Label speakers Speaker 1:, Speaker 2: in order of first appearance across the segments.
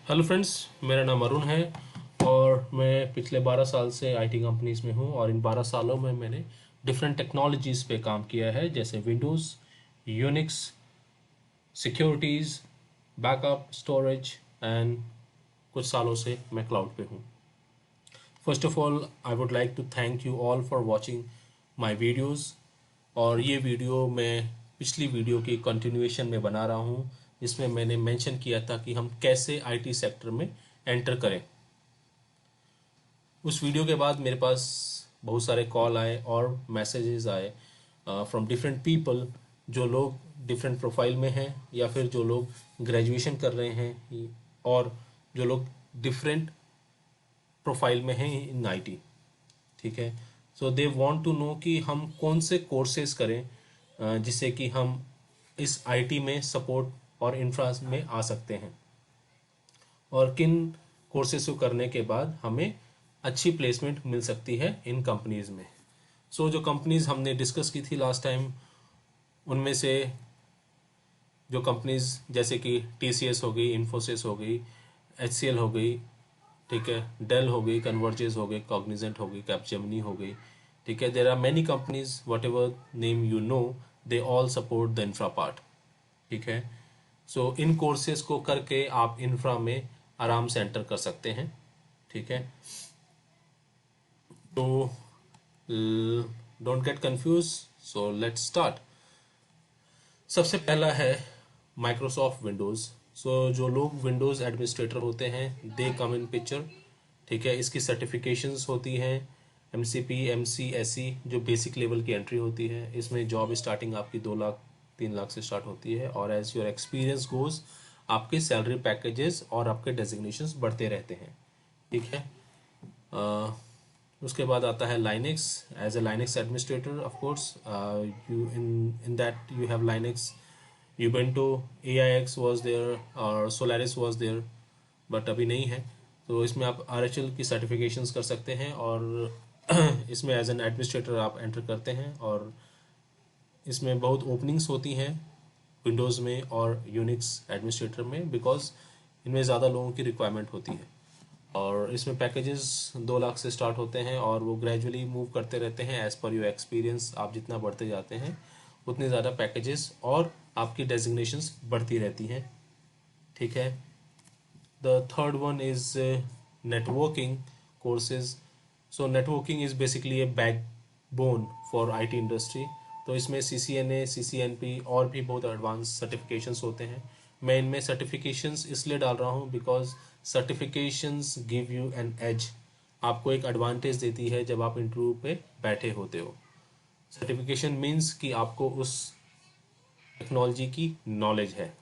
Speaker 1: Hello friends, मेरा नाम अरुण है और मैं पिछले 12 साल से आईटी कंपनीज में हूँ और इन 12 सालों में मैंने डिफरेंट टेक्नोलॉजीज़ पे काम किया है, जैसे Windows, Unix, securities, backup, storage and कुछ सालों से मैं क्लाउड पे हूँ। First of all I would like to thank you all for watching my videos. और ये वीडियो मैं पिछली वीडियो की कंटिन्यूएशन में बना रहा हूँ, जिसमें मैंने मेंशन किया था कि हम कैसे आईटी सेक्टर में एंटर करें। उस वीडियो के बाद मेरे पास बहुत सारे कॉल आए और मैसेजेस आए फ्रॉम डिफरेंट पीपल, जो लोग डिफरेंट प्रोफाइल में हैं या फिर जो लोग ग्रेजुएशन कर रहे हैं और जो लोग डिफरेंट प्रोफाइल में हैं इन आईटी। ठीक है, सो दे वांट टू नो कि हम कौन से कोर्सेज करें जिससे कि हम इस आईटी में सपोर्ट और इंफ्रा में आ सकते हैं, और किन कोर्सेज को करने के बाद हमें अच्छी प्लेसमेंट मिल सकती है इन कंपनीज में। सो जो कंपनीज हमने डिस्कस की थी लास्ट टाइम, उनमें से जो कंपनीज जैसे कि टीसीएस हो गई, इन्फोसिस हो गई, एचसीएल हो गई, ठीक है, डेल हो गई, कन्वर्जेस हो गई, कॉग्निजेंट हो गई, कैपजेमिनी हो गई, ठीक है, there are many companies, whatever name you know, they all support the infra part. ठीक है, सो इन कोर्सेज को करके आप इंफ्रा में आराम से एंटर कर सकते हैं। ठीक है, तो don't get confuse, so let's start. सबसे पहला है माइक्रोसॉफ्ट विंडोज़। सो जो लोग विंडोज़ एडमिनिस्ट्रेटर होते हैं, दे कम इन पिक्चर। ठीक है, इसकी सर्टिफिकेशंस होती हैं, एमसीपी, एमसी, एसई, जो बेसिक लेवल की एंट्री होती है। इसमें जॉब स्टार्टिंग आपकी 2 लाख 3 लाख से स्टार्ट होती है, और एज योर एक्सपीरियंस गोज आपके सैलरी पैकेजेस और आपके डेजिग्नेशंस बढ़ते रहते हैं। ठीक है, उसके बाद आता है Linux. As a Linux administrator, of course you in that you have Linux, Ubuntu, AIX was there और सोलारिस वाज देयर, बट अभी नहीं है। तो इसमें आप RHL की सर्टिफिकेशंस कर सकते हैं, और इसमें एज एन एडमिनिस्ट्रेटर आप एंटर करते हैं, और इसमें बहुत ओपनिंग्स होती हैं विंडोज़ में और यूनिक्स एडमिनिस्ट्रेटर में, बिकॉज इनमें ज़्यादा लोगों की रिक्वायरमेंट होती है। और इसमें पैकेजेस 2 लाख से स्टार्ट होते हैं, और वो ग्रेजुअली मूव करते रहते हैं एज पर योर एक्सपीरियंस। आप जितना बढ़ते जाते हैं उतने ज़्यादा पैकेजेस और आपकी डेजिग्नेशंस बढ़ती रहती हैं। ठीक है, the third one is networking courses. So networking is basically A backbone for IT industry. तो इसमें CCNA, CCNP और भी बहुत एडवांस सर्टिफिकेशंस होते हैं। मैं इनमें सर्टिफिकेशंस इसलिए डाल रहा हूँ because certifications give you an edge, आपको एक एडवांटेज देती है जब आप इंटरव्यू पे बैठे होते हो। सर्टिफिकेशन मीन्स कि आपको उस टेक्नोलॉजी की नॉलेज है।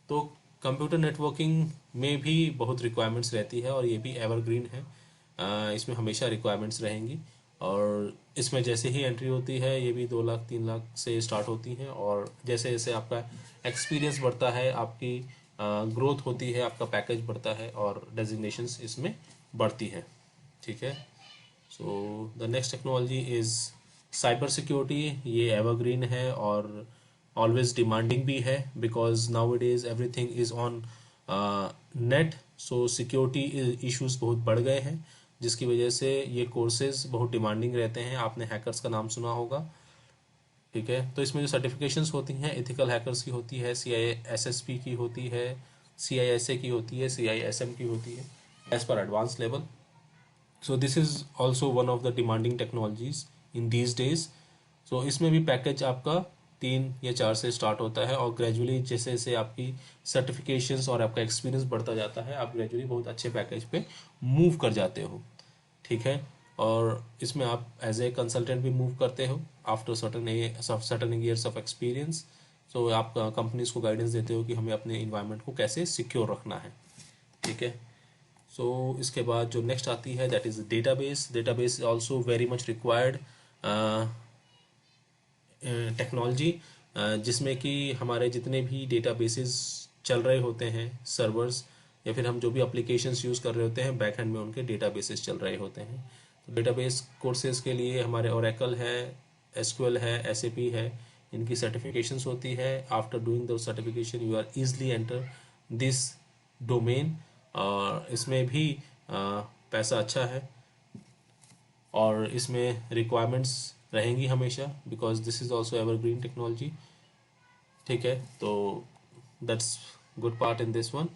Speaker 1: तो कंप्यूटर नेटवर्किंग में भी बहुत रिक्वायरमेंट्स रहती है, और ये भी एवरग्रीन है। इसमें हमेशा रिक्वायरमेंट्स रहेंगी, और इसमें जैसे ही एंट्री होती है ये भी 2 लाख 3 लाख से स्टार्ट होती हैं, और जैसे जैसे आपका एक्सपीरियंस बढ़ता है, आपकी ग्रोथ होती है, आपका पैकेज बढ़ता है, और डेजिग्नेशंस इसमें बढ़ती हैं। ठीक है, so the next technology is cyber security. ये एवरग्रीन है और ऑलवेज डिमांडिंग भी है, because now it is everything is on net. So security issues बहुत बढ़ गए हैं, जिसकी वजह से ये कोर्सेज बहुत डिमांडिंग रहते हैं। आपने हैकर्स का नाम सुना होगा। ठीक है, तो इसमें जो सर्टिफिकेशंस होती हैं, एथिकल हैकर्स की होती है, CISSP की होती है, CISA की होती है, CISM की होती है, एज पर advance level. So this is also one of the demanding technologies in these days. So इसमें भी पैकेज आपका 3 या 4 से स्टार्ट होता है, और ग्रेजुअली जैसे जैसे आपकी सर्टिफिकेशंस और आपका एक्सपीरियंस बढ़ता जाता है, आप ग्रेजुअली बहुत अच्छे पैकेज पे मूव कर जाते हो। ठीक है, और इसमें आप एज ए कंसल्टेंट भी मूव करते हो after certain years of experience. So आप कंपनीज को गाइडेंस देते हो कि हमें अपने इन्वायरमेंट को कैसे सिक्योर रखना है। ठीक है, सो इसके बाद जो नेक्स्ट आती है that is database. Database also very much required technology, जिसमें कि हमारे जितने भी डेटाबेसेस चल रहे होते हैं, सर्वर्स, या फिर हम जो भी एप्लीकेशंस यूज़ कर रहे होते हैं, बैक एंड में उनके डेटाबेसेस चल रहे होते हैं। तो डेटाबेस कोर्सेज के लिए हमारे ओरेकल है, SQL है, SAP है, इनकी सर्टिफिकेशंस होती है। After doing the certification you are easily enter this domain, और इसमें भी पैसा अच्छा है और इसमें रिक्वायरमेंट्स रहेंगी हमेशा, because this is also evergreen technology. ठीक है, तो that's good part in this one.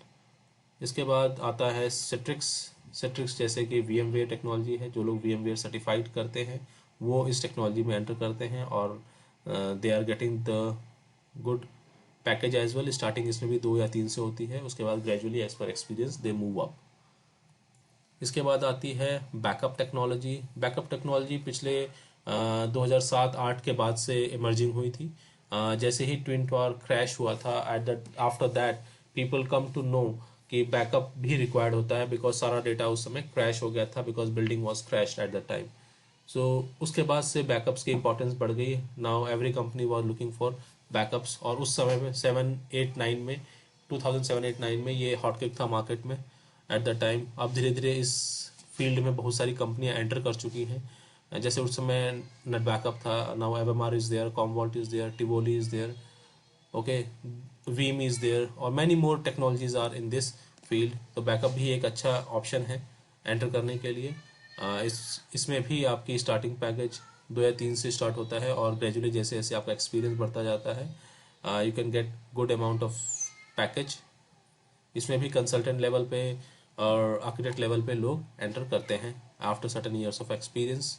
Speaker 1: इसके बाद आता है सिट्रिक्स। सिट्रिक्स जैसे कि VMware टेक्नोलॉजी है, जो लोग VMware सर्टिफाइड करते हैं वो इस टेक्नोलॉजी में एंटर करते हैं और they are getting the good package as well. Starting इसमें भी 2 या 3 से होती है, उसके बाद gradually as per experience they move up. इसके बाद आती है बैकअप टेक्नोलॉजी। बैकअप टेक्नोलॉजी पिछले 2007-8 के बाद से इमर्जिंग हुई थी। जैसे ही ट्विन टावर क्रैश हुआ था, at that after that people come to know कि बैकअप भी रिक्वायर्ड होता है, बिकॉज सारा डेटा उस समय क्रैश हो गया था, because building was crash at that time. So उसके बाद से बैकअप्स की इंपॉर्टेंस बढ़ गई। Now every company was looking for backups, और उस समय में 7-8-9 में 2007-8-9 में ये हॉटकेक था मार्केट में एट द टाइम। अब धीरे धीरे इस फील्ड में बहुत सारी कंपनियां एंटर कर चुकी हैं। जैसे उस समय नेट बैकअप था, now Avamar is there, Commvault is there, Tivoli is there, okay, Veeam is there, और many more technologies are in this field. तो बैकअप भी एक अच्छा ऑप्शन है एंटर करने के लिए। इसमें भी आपकी स्टार्टिंग पैकेज 2 या 3 से स्टार्ट होता है, और ग्रेजुअली जैसे जैसे आपका एक्सपीरियंस बढ़ता जाता है you can get good amount of package. इसमें भी कंसल्टेंट लेवल पे और आर्किटेक्ट लेवल पे लोग एंटर करते हैं after certain years of experience.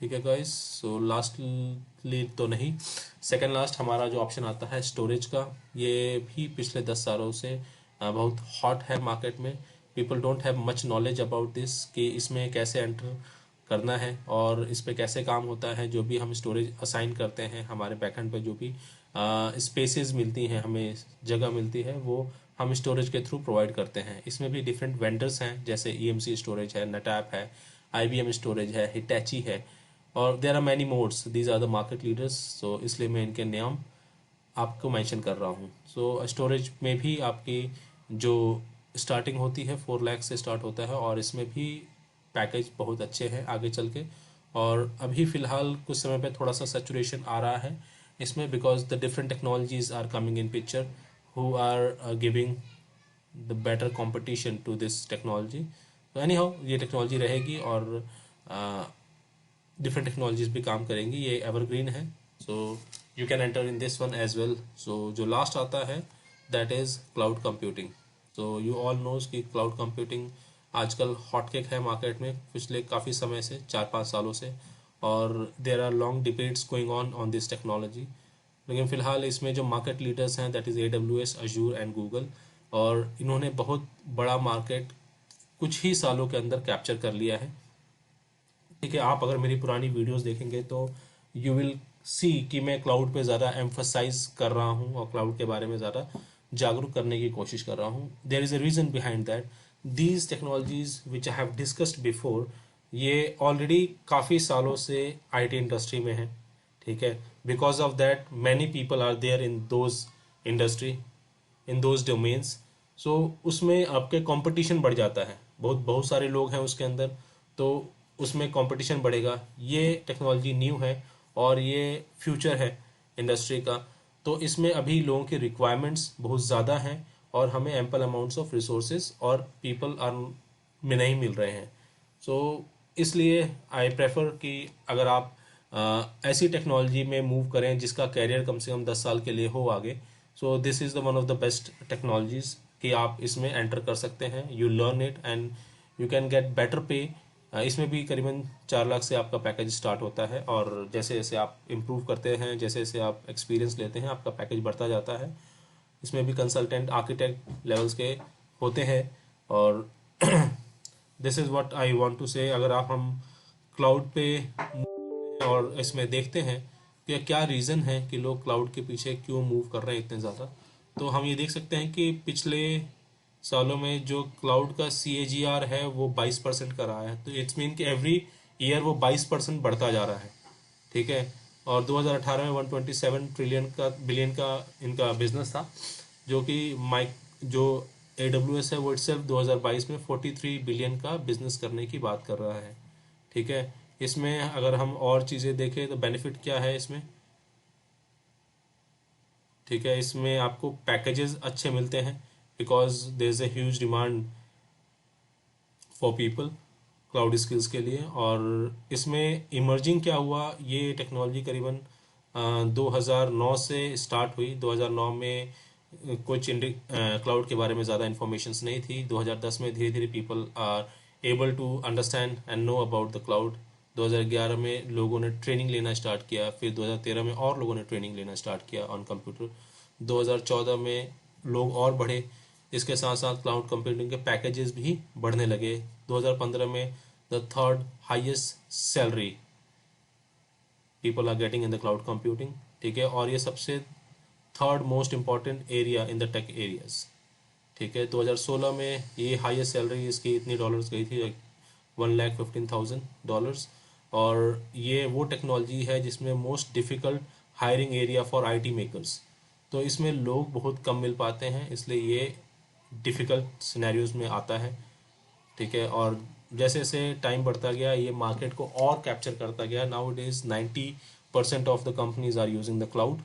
Speaker 1: ठीक है गाइस, सो लास्टली तो नहीं, सेकंड लास्ट हमारा जो ऑप्शन आता है स्टोरेज का। ये भी पिछले 10 सालों से बहुत हॉट है मार्केट में। People don't have much knowledge about this कि इसमें कैसे एंटर करना है और इस पे कैसे काम होता है। जो भी हम स्टोरेज असाइन करते हैं हमारे बैकएंड पे, जो भी स्पेसेस मिलती हैं, हमें जगह मिलती है, वो हम स्टोरेज के थ्रू प्रोवाइड करते हैं। इसमें भी डिफरेंट वेंडर्स हैं, जैसे EMC स्टोरेज है, NetApp है, IBM स्टोरेज है, हिटैची है, और there are many modes. These are the market leaders, so इसलिए मैं इनके नाम आपको मेंशन कर रहा हूँ। सो स्टोरेज में भी आपकी जो स्टार्टिंग होती है 4 लाख से स्टार्ट होता है, और इसमें भी पैकेज बहुत अच्छे हैं आगे चल के। और अभी फ़िलहाल कुछ समय पे थोड़ा सा सेचुरेशन आ रहा है इसमें, because the different technologies are coming in picture who are giving the better competition to this technology. तो एनी हाउ ये टेक्नोलॉजी रहेगी, और डिफरेंट टेक्नोलॉजीज भी काम करेंगी, ये एवरग्रीन है। So you can enter in this one as well. So जो लास्ट आता है दैट इज क्लाउड कंप्यूटिंग। तो यू ऑल नोज कि क्लाउड कंप्यूटिंग आजकल हॉटकेक है मार्केट में पिछले काफ़ी समय से, 4-5 सालों से, और there are long debates going on this technology. लेकिन फिलहाल इसमें जो मार्केट लीडर्स हैं that is AWS, Azure and Google, और इन्होंने बहुत बड़ा मार्केट कुछ ही सालों के अंदर कैप्चर कर लिया है। ठीक है, आप अगर मेरी पुरानी वीडियोस देखेंगे तो यू विल सी कि मैं क्लाउड पे ज़्यादा एम्फसाइज कर रहा हूँ और क्लाउड के बारे में ज़्यादा जागरूक करने की कोशिश कर रहा हूँ। There is a reason behind that. These technologies which I have discussed before, ये ऑलरेडी काफ़ी सालों से IT इंडस्ट्री में है। ठीक है, because of that many people are there in those industry, in those domains. So उसमें आपके कंपटीशन बढ़ जाता है, बहुत बहुत सारे लोग हैं उसके अंदर, तो उसमें कंपटीशन बढ़ेगा। ये टेक्नोलॉजी न्यू है और ये फ्यूचर है इंडस्ट्री का, तो इसमें अभी लोगों की रिक्वायरमेंट्स बहुत ज़्यादा हैं और हमें एम्पल अमाउंट्स ऑफ रिसोर्सेज और पीपल आर में नहीं मिल रहे हैं। सो इसलिए आई प्रेफर कि अगर आप ऐसी टेक्नोलॉजी में मूव करें जिसका कैरियर कम से कम 10 साल के लिए हो आगे, सो this is the one of the best technologies कि आप इसमें एंटर कर सकते हैं। You learn it and you can get better पे। इसमें भी करीबन 4 लाख से आपका पैकेज स्टार्ट होता है, और जैसे जैसे आप इम्प्रूव करते हैं, जैसे जैसे आप एक्सपीरियंस लेते हैं, आपका पैकेज बढ़ता जाता है। इसमें भी कंसल्टेंट, आर्किटेक्ट लेवल्स के होते हैं। और this is what I want to say. अगर आप हम क्लाउड पे और इसमें देखते हैं कि क्या रीज़न है कि लोग क्लाउड के पीछे क्यों मूव कर रहे हैं इतने ज़्यादा, तो हम ये देख सकते हैं कि पिछले सालों में जो क्लाउड का CAGR है वो 22% का रहा है। तो इट्स मीन कि एवरी ईयर वो 22% बढ़ता जा रहा है। ठीक है, और 2018 में 127 ट्रिलियन का बिलियन का इनका बिजनेस था, जो कि जो AWS है वो इटसेल्फ 2022 में 43 बिलियन का बिजनेस करने की बात कर रहा है। ठीक है, इसमें अगर हम और चीज़ें देखें तो बेनिफिट क्या है इसमें। ठीक है, इसमें आपको पैकेजेस अच्छे मिलते हैं, because there is a huge demand for people cloud skills के लिए। और इसमें इमर्जिंग क्या हुआ, ये टेक्नोलॉजी करीबन 2009 से स्टार्ट हुई। 2009 में कुछ क्लाउड के बारे में ज़्यादा इन्फॉर्मेशंस नहीं थी। 2010 में धीरे धीरे people are able to understand and know about the cloud. 2011 में लोगों ने ट्रेनिंग लेना स्टार्ट किया, फिर 2013 में और लोगों ने ट्रेनिंग लेना स्टार्ट किया ऑन कंप्यूटर। 2014 में लोग और बढ़े, इसके साथ साथ क्लाउड कंप्यूटिंग के पैकेजेस भी बढ़ने लगे। 2015 में the third highest salary people are getting in the cloud computing, ठीक है। और ये सबसे third most important area in the tech areas, ठीक है। 2016 में ये हाईएस्ट सैलरी इसकी इतनी डॉलर्स गई थी, 1,15,000 डॉलर्स। और ये वो टेक्नोलॉजी है जिसमें most difficult hiring area for IT makers. तो इसमें लोग बहुत कम मिल पाते हैं, इसलिए ये डिफ़िकल्ट सिनेरियोज में आता है, ठीक है। और जैसे जैसे टाइम बढ़ता गया ये मार्केट को और कैप्चर करता गया। Now it is 90% of the companies are using the cloud.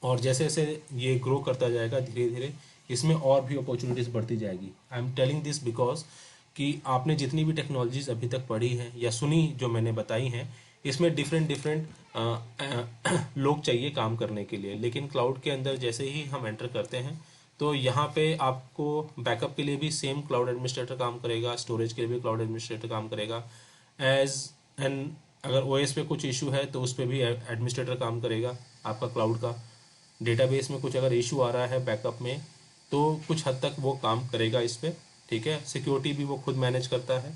Speaker 1: और जैसे जैसे ये ग्रो करता जाएगा धीरे धीरे इसमें और भी अपॉर्चुनिटीज़ बढ़ती जाएगी। I am telling this because कि आपने जितनी भी टेक्नोलॉजीज अभी तक पढ़ी हैं या सुनी जो मैंने बताई हैं, इसमें डिफरेंट डिफरेंट लोग चाहिए काम करने के लिए। लेकिन क्लाउड के अंदर जैसे ही हम एंटर करते हैं तो यहाँ पे आपको बैकअप के लिए भी सेम क्लाउड एडमिनिस्ट्रेटर काम करेगा, स्टोरेज के लिए भी क्लाउड एडमिनिस्ट्रेटर काम करेगा, एज एन अगर ओएस पे कुछ इशू है तो उस पर भी एडमिनिस्ट्रेटर काम करेगा आपका क्लाउड का। डेटाबेस में कुछ अगर इशू आ रहा है बैकअप में तो कुछ हद तक वो काम करेगा इस पर, ठीक है। सिक्योरिटी भी वो खुद मैनेज करता है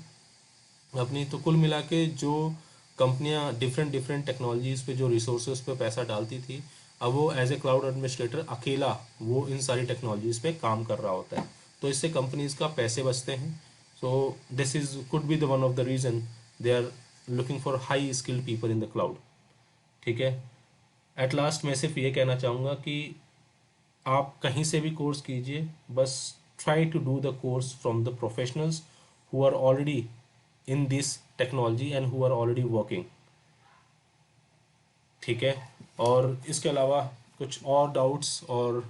Speaker 1: अपनी। तो कुल मिला के जो कंपनियां डिफरेंट डिफरेंट टेक्नोलॉजीज़ पे जो रिसोर्सेज पे पैसा डालती थी, अब वो एज ए क्लाउड एडमिनिस्ट्रेटर अकेला वो इन सारी टेक्नोलॉजीज़ पे काम कर रहा होता है। तो इससे कंपनीज का पैसे बचते हैं। So this is could be the one of the reason they are looking for high skilled people in the cloud, ठीक है। एट लास्ट मैं सिर्फ ये कहना चाहूँगा कि आप कहीं से भी कोर्स कीजिए, बस try to do the course from the professionals who are already in this technology and who are already working, ठीक है। और इसके अलावा कुछ और डाउट्स और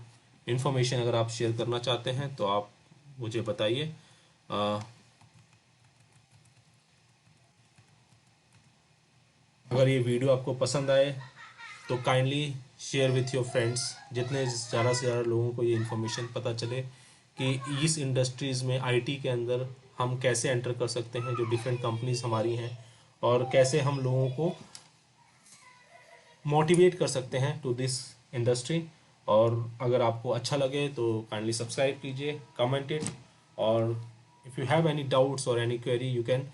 Speaker 1: इन्फॉर्मेशन अगर आप शेयर करना चाहते हैं तो आप मुझे बताइए। अगर ये वीडियो आपको पसंद आए तो kindly share with your friends, जितने ज़्यादा से ज़्यादा लोगों को ये इन्फॉर्मेशन पता चले कि इस इंडस्ट्रीज़ में आईटी के अंदर हम कैसे एंटर कर सकते हैं, जो डिफरेंट कंपनीज हमारी हैं, और कैसे हम लोगों को मोटिवेट कर सकते हैं टू दिस इंडस्ट्री। और अगर आपको अच्छा लगे तो काइंडली सब्सक्राइब कीजिए, कमेंट इट, और if you have any doubts और any query you can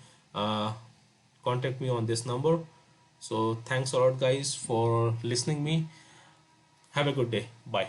Speaker 1: contact me on this number. So thanks a lot guys for listening me. Have a good day. Bye.